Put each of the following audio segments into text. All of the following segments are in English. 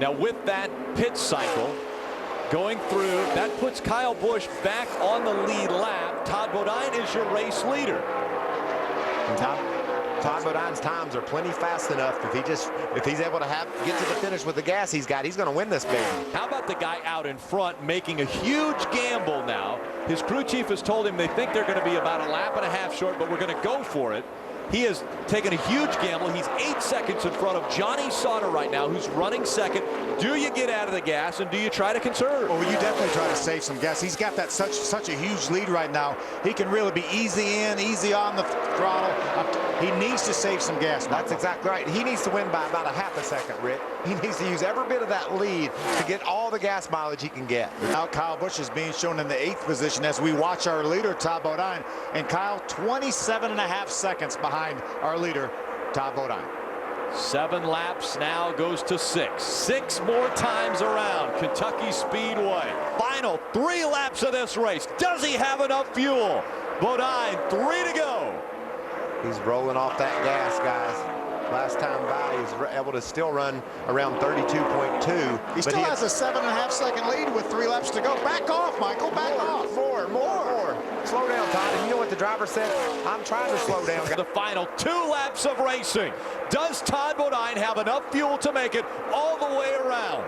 Now with that pit cycle going through, that puts Kyle Busch back on the lead lap. Todd Bodine is your race leader. And Todd Bodine's times are plenty fast enough. If he's able to get to the finish with the gas he's got, he's going to win this baby. How about the guy out in front making a huge gamble now? His crew chief has told him they think they're going to be about a lap and a half short, but we're going to go for it. He has taken a huge gamble. He's 8 seconds in front of Johnny Sauter right now, who's running second. Do you get out of the gas, and do you try to conserve? Oh, you definitely try to save some gas. He's got that such a huge lead right now. He can really be easy in, easy on the throttle. He needs to save some gas. That's exactly right. He needs to win by about a half a second, Rick. He needs to use every bit of that lead to get all the gas mileage he can get. Now Kyle Busch is being shown in the 8th position as we watch our leader, Todd Bodine. And Kyle, 27.5 seconds behind our leader, Todd Bodine. 7 laps now, goes to 6. 6 more times around Kentucky Speedway. Final 3 laps of this race. Does he have enough fuel? Bodine, 3 to go. He's rolling off that gas, guys. Last time by, he was able to still run around 32.2. He still has a 7.5 second lead with 3 laps to go. Back off, Michael, back off. More. Slow down, Todd. And you know what the driver said? I'm trying to slow down. The final 2 laps of racing. Does Todd Bodine have enough fuel to make it all the way around?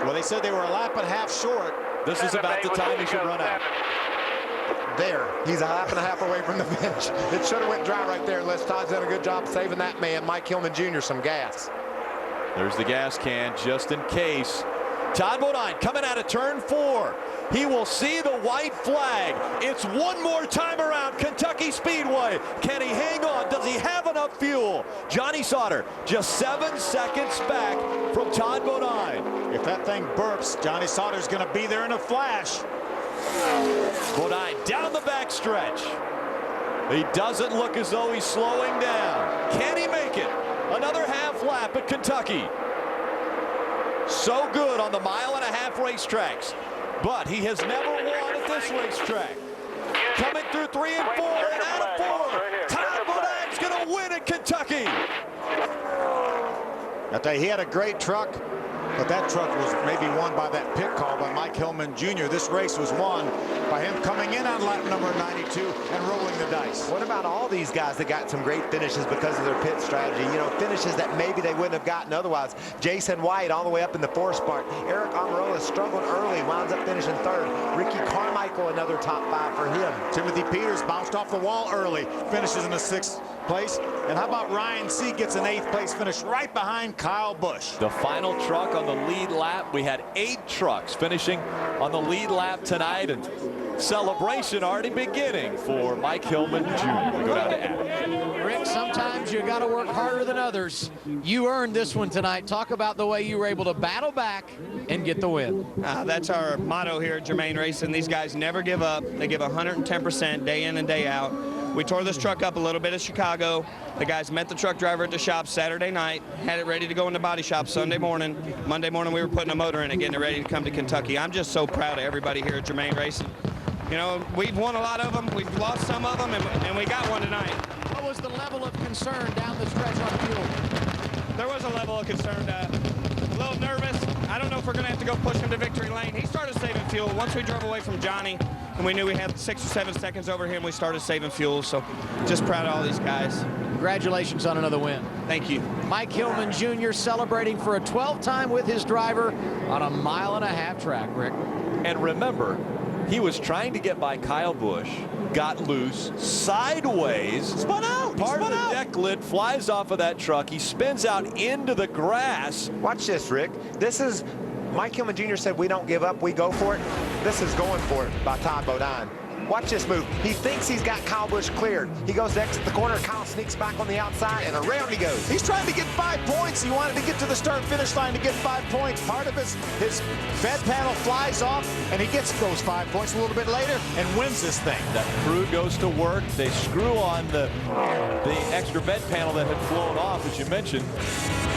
Well, they said they were a lap and a half short. This is about the time he should run out. There, he's a lap and a half away from the finish. It should have went dry right there unless Todd's done a good job saving that man, Mike Hillman Jr., some gas. There's the gas can just in case. Todd Bodine coming out of turn 4. He will see the white flag. It's one more time around Kentucky Speedway. Can he hang on? Does he have enough fuel? Johnny Sauter just 7 seconds back from Todd Bodine. If that thing burps, Johnny Sauter's going to be there in a flash. Bodine down the backstretch. He doesn't look as though he's slowing down. Can he make it? Another half lap at Kentucky. So good on the mile-and-a-half racetracks, but he has never won at this racetrack. Coming through 3 and 4 and out of 4. Todd Bodine's going to win at Kentucky. I tell you, he had a great truck, but that truck was maybe won by that pit call by Mike Hillman Jr. This race was won by him coming in on lap number 92 and rolling the dice. What about all these guys that got some great finishes because of their pit strategy? You know, finishes that maybe they wouldn't have gotten otherwise. Jason White all the way up in the 4 spot. Eric Almirola struggled early, winds up finishing 3rd. Ricky Carmichael, another top 5 for him. Timothy Peters bounced off the wall early, finishes in the 6th place. And how about Ryan C. gets an 8th place finish right behind Kyle Busch. The final truck on the lead lap. We had 8 trucks finishing on the lead lap tonight, and celebration already beginning for Mike Hillman Jr. We go down to Adam. Rick, sometimes you got to work harder than others. You earned this one tonight. Talk about the way you were able to battle back and get the win. That's our motto here at Germain Racing. These guys never give up. They give 110% day in and day out. We tore this truck up a little bit at Chicago. The guys met the truck driver at the shop Saturday night, had it ready to go in the body shop Sunday morning. Monday morning we were putting a motor in it, getting it ready to come to Kentucky. I'm just so proud of everybody here at Germain Racing. You know, we've won a lot of them, we've lost some of them, and we got one tonight. What was the level of concern down the stretch on fuel? There was a level of concern, a little nervous. I don't know if we're going to have to go push him to victory lane. He started saving fuel. Once we drove away from Johnny, and we knew we had 6 or 7 seconds over him, we started saving fuel. So just proud of all these guys. Congratulations on another win. Thank you. Mike Hillman Jr. celebrating for a 12th time with his driver on a mile-and-a-half track, Rick. And remember, he was trying to get by Kyle Busch, got loose, sideways, Spun out. part of the deck lid flies off of that truck. He spins out into the grass. Watch this, Rick. This is, Mike Hillman Jr. said we don't give up, we go for it. This is going for it by Todd Bodine. Watch this move. He thinks he's got Kyle Busch cleared. He goes to exit the corner. Kyle sneaks back on the outside, and around he goes. He's trying to get 5 points. He wanted to get to the start-finish line to get 5 points. Part of his bed panel flies off, and he gets those 5 points a little bit later and wins this thing. That crew goes to work. They screw on the extra bed panel that had flown off, as you mentioned.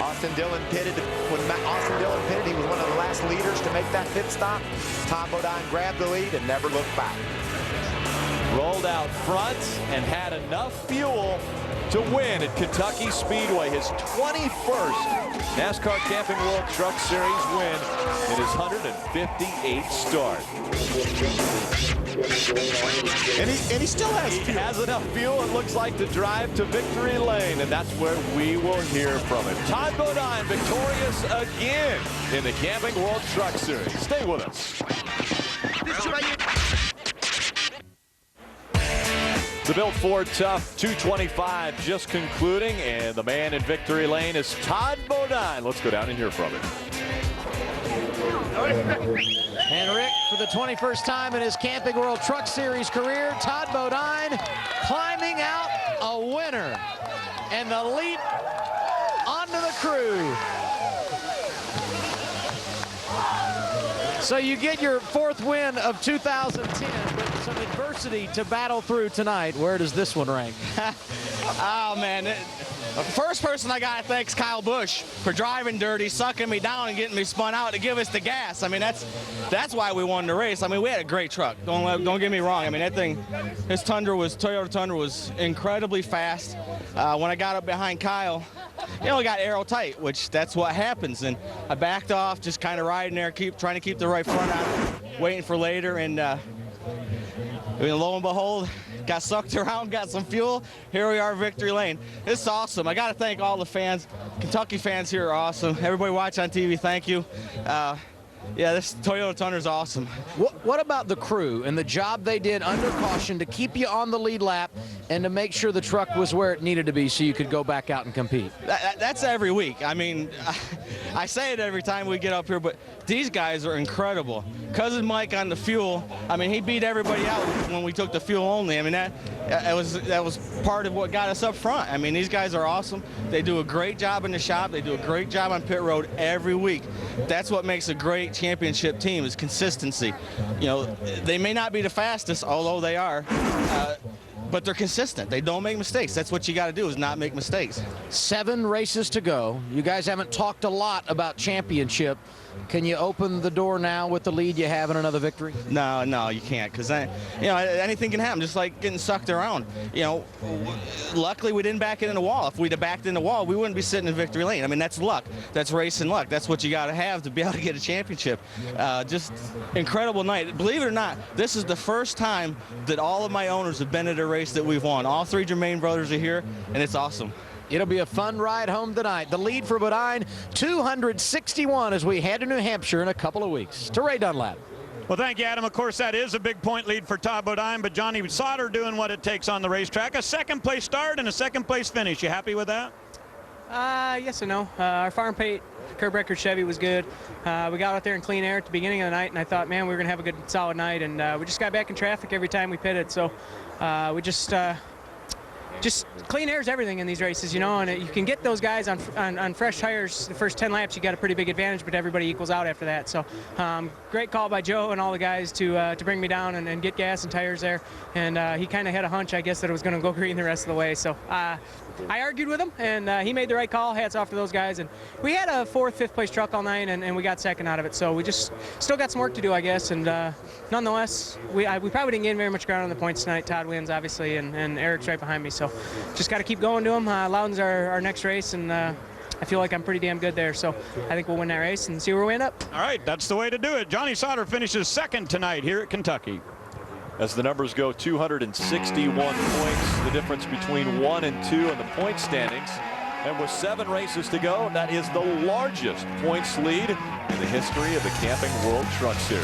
Austin Dillon pitted. When Austin Dillon pitted, he was one of the last leaders to make that pit stop. Todd Bodine grabbed the lead and never looked back. Rolled out front and had enough fuel to win at Kentucky Speedway, his 21st NASCAR Camping World Truck Series win in his 158th start. And he still has He has enough fuel, it looks like, to drive to victory lane, and that's where we will hear from him. Todd Bodine victorious again in the Camping World Truck Series. Stay with us. The Built Ford Tough 225 just concluding, and the man in victory lane is Todd Bodine. Let's go down and hear from him. And Rick, for the 21st time in his Camping World Truck Series career, Todd Bodine climbing out a winner. And the leap onto the crew. So you get your 4th win of 2010, but some adversity to battle through tonight. Where does this one rank? Oh, man. The first person I got to thank is Kyle Busch for driving dirty, sucking me down, and getting me spun out to give us the gas. I mean, that's why we won the race. I mean, we had a great truck. Don't get me wrong. I mean, that thing, Toyota Tundra was incredibly fast. When I got up behind Kyle, you know, I got aero tight, which that's what happens. And I backed off, just kind of riding there, trying to keep the right front on, waiting for later. And lo and behold, got sucked around, got some fuel. Here we are, victory lane. It's awesome. I got to thank all the fans. Kentucky fans here are awesome. Everybody watch on TV, thank you. Yeah, this Toyota Tundra is awesome. What about the crew and the job they did under caution to keep you on the lead lap and to make sure the truck was where it needed to be so you could go back out and compete? That's every week. I mean, I say it every time we get up here, but these guys are incredible. Cousin Mike on the fuel, I mean, he beat everybody out when we took the fuel only. I mean, that was part of what got us up front. I mean, these guys are awesome. They do a great job in the shop. They do a great job on pit road every week. That's what makes a great championship team, is consistency. You know, they may not be the fastest, although they are, but they're consistent. They don't make mistakes. That's what you got to do, is not make mistakes. 7 races to go. You guys haven't talked a lot about championship. Can you open the door now with the lead you have in another victory? No, you can't, because anything can happen, just like getting sucked around. You know, luckily we didn't back it in the wall. If we'd have backed in the wall, we wouldn't be sitting in victory lane. I mean, that's luck. That's racing luck. That's what you got to have to be able to get a championship. Just incredible night. Believe it or not, this is the first time that all of my owners have been at a race that we've won. All 3 Germain brothers are here, and it's awesome. It'll be a fun ride home tonight. The lead for Bodine, 261 as we head to New Hampshire in a couple of weeks. To Ray Dunlap. Well, thank you, Adam. Of course, that is a big point lead for Todd Bodine, but Johnny Sauter doing what it takes on the racetrack. A 2nd place start and a 2nd place finish. You happy with that? Yes and no. Our farm pate curb record Chevy was good. We got out there in clean air at the beginning of the night, and I thought, man, we were going to have a good, solid night, and we just got back in traffic every time we pitted, so we just clean air is everything in these races, you know, and you can get those guys on fresh tires. The first 10 laps, you got a pretty big advantage, but everybody equals out after that. So great call by Joe and all the guys to bring me down and get gas and tires there. And he kind of had a hunch, I guess, that it was going to go green the rest of the way. So I argued with him, and he made the right call. Hats off to those guys. And we had a 4th, 5th place truck all night, and we got 2nd out of it. So we just still got some work to do, I guess. And nonetheless, we probably didn't gain very much ground on the points tonight. Todd wins, obviously, and Eric's right behind me. So just got to keep going to him. Loudon's our next race, and I feel like I'm pretty damn good there. So I think we'll win that race and see where we end up. All right, that's the way to do it. Johnny Sauter finishes 2nd tonight here at Kentucky. As the numbers go, 261 points, the difference between 1 and 2 in the point standings. And with 7 races to go, that is the largest points lead in the history of the Camping World Truck Series.